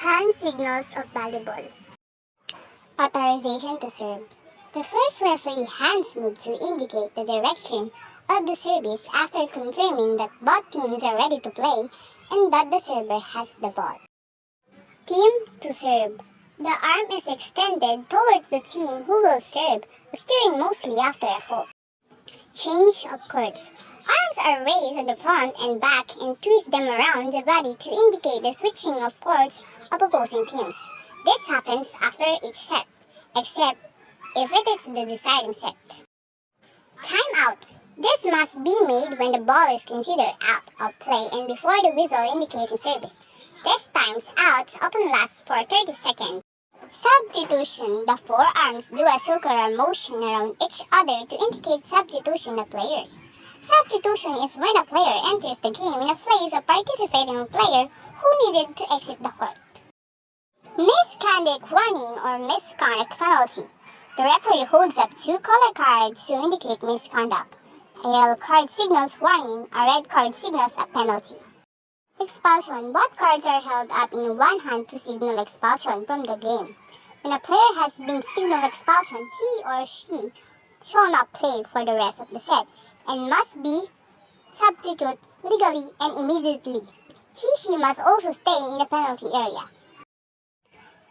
Hand signals of volleyball. Authorization to serve. The first referee hands move to indicate the direction of the service after confirming that both teams are ready to play and that the server has the ball. Team to serve. The arm is extended towards the team who will serve, occurring mostly after a fault. Change of courts. Arms are raised at the front and back and twist them around the body to indicate the switching of courts of opposing teams. This happens after each set, except if it is the deciding set. Timeout. This must be made when the ball is considered out of play and before the whistle indicating service. This times out often lasts for 30 seconds. Substitution. The four arms do a circular motion around each other to indicate substitution of players. Substitution is when a player enters the game in a place of participating player who needed to exit the court. Misconduct warning or misconduct penalty. The referee holds up two color cards to indicate misconduct. A yellow card signals warning, a red card signals a penalty. Expulsion. Both cards are held up in one hand to signal expulsion from the game. When a player has been signaled expulsion, he or she shall not play for the rest of the set and must be substituted legally and immediately. She must also stay in the penalty area.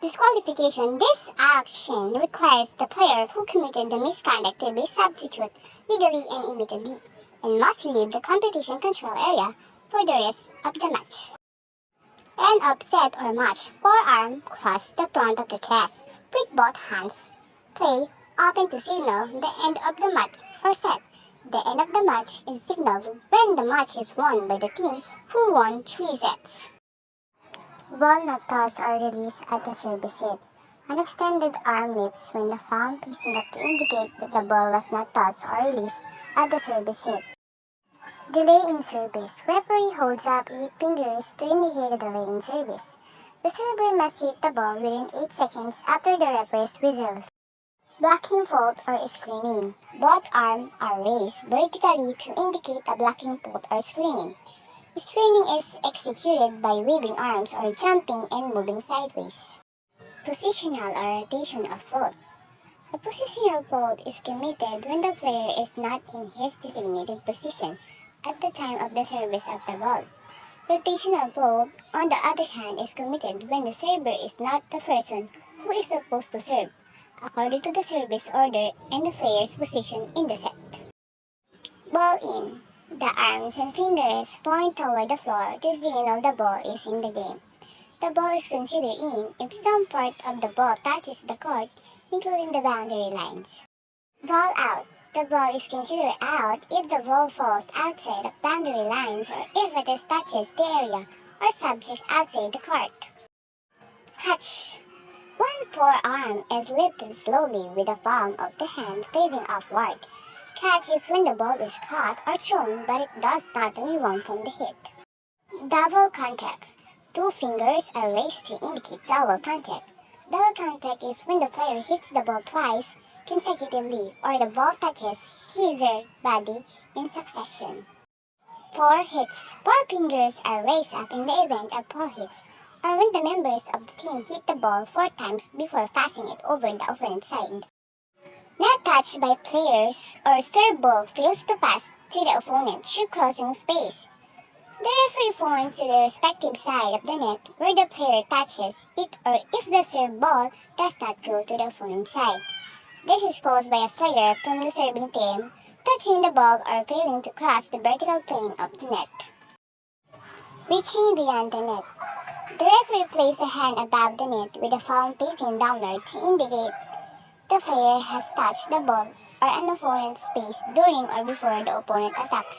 Disqualification. This action requires the player who committed the misconduct to be substituted legally and immediately and must leave the competition control area for the rest of the match. End of set or match. Forearm cross the front of the chest with both hands. Play open to signal the end of the match or set. The end of the match is signaled when the match is won by the team who won 3 sets. Ball not tossed or released at the service hit. An extended arm lifts when the palm facing up to indicate that the ball was not tossed or released at the service hit. Delay in service. Referee holds up 8 fingers to indicate a delay in service. The server must hit the ball within 8 seconds after the referee's whistles. Blocking fault or screening. Both arms are raised vertically to indicate a blocking fault or screening. Screening is executed by waving arms or jumping and moving sideways. Positional or rotation of fault. A positional fault is committed when the player is not in his designated position at the time of the service of the ball. Rotational fault, on the other hand, is committed when the server is not the person who is supposed to serve, according to the service order and the player's position in the set. Ball in. The arms and fingers point toward the floor to signal the ball is in the game. The ball is considered in if some part of the ball touches the court, including the boundary lines. Ball out. The ball is considered out if the ball falls outside of boundary lines or if it touches the area or subject outside the court. Catch. One forearm is lifted slowly with the palm of the hand facing upward. Catch is when the ball is caught or thrown but it does not rebound from the hit. Double contact. 2 fingers are raised to indicate double contact. Double contact is when the player hits the ball twice consecutively or the ball touches his or her body in succession. 4 hits. 4 fingers are raised up in the event of 4 hits or when the members of the team hit the ball 4 times before passing it over the opponent's side. Not touched by players or serve ball fails to pass to the opponent through crossing space. The referee points to the respective side of the net where the player touches it or if the serve ball does not go to the opponent's side. This is caused by a player from the serving team touching the ball or failing to cross the vertical plane of the net. Reaching beyond the net. The referee places a hand above the net with the palm facing downward to indicate the player has touched the ball or an opponent's space during or before the opponent attacks.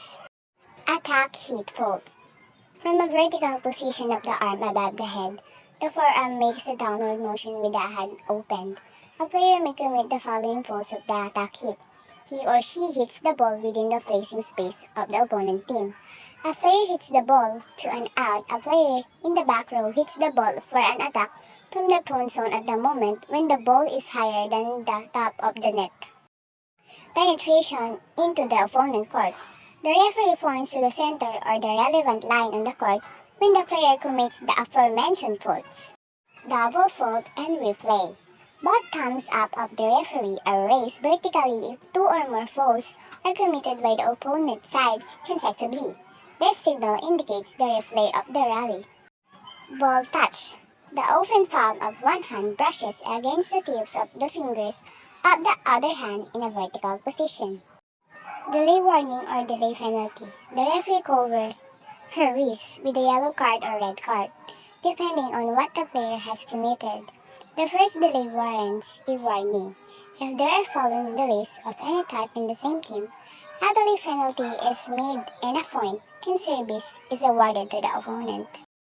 Attack hit fault. From a vertical position of the arm above the head, the forearm makes a downward motion with the hand opened. A player may commit the following faults of the attack hit. He or she hits the ball within the facing space of the opponent team. A player hits the ball to an out. A player in the back row hits the ball for an attack from the prone zone at the moment when the ball is higher than the top of the net. Penetration into the opponent court. The referee points to the center or the relevant line on the court when the player commits the aforementioned faults. double fault, and replay. Both thumbs up of the referee are raised vertically if two or more fouls are committed by the opponent side consecutively. This signal indicates the replay of the rally. Ball touch. The open palm of one hand brushes against the tips of the fingers of the other hand in a vertical position. Delay warning or delay penalty. The referee covers her wrist with a yellow card or red card, depending on what the player has committed. The first delay warrants a warning. If there are following delays of any type in the same team, a delay penalty is made and a point in service is awarded to the opponent.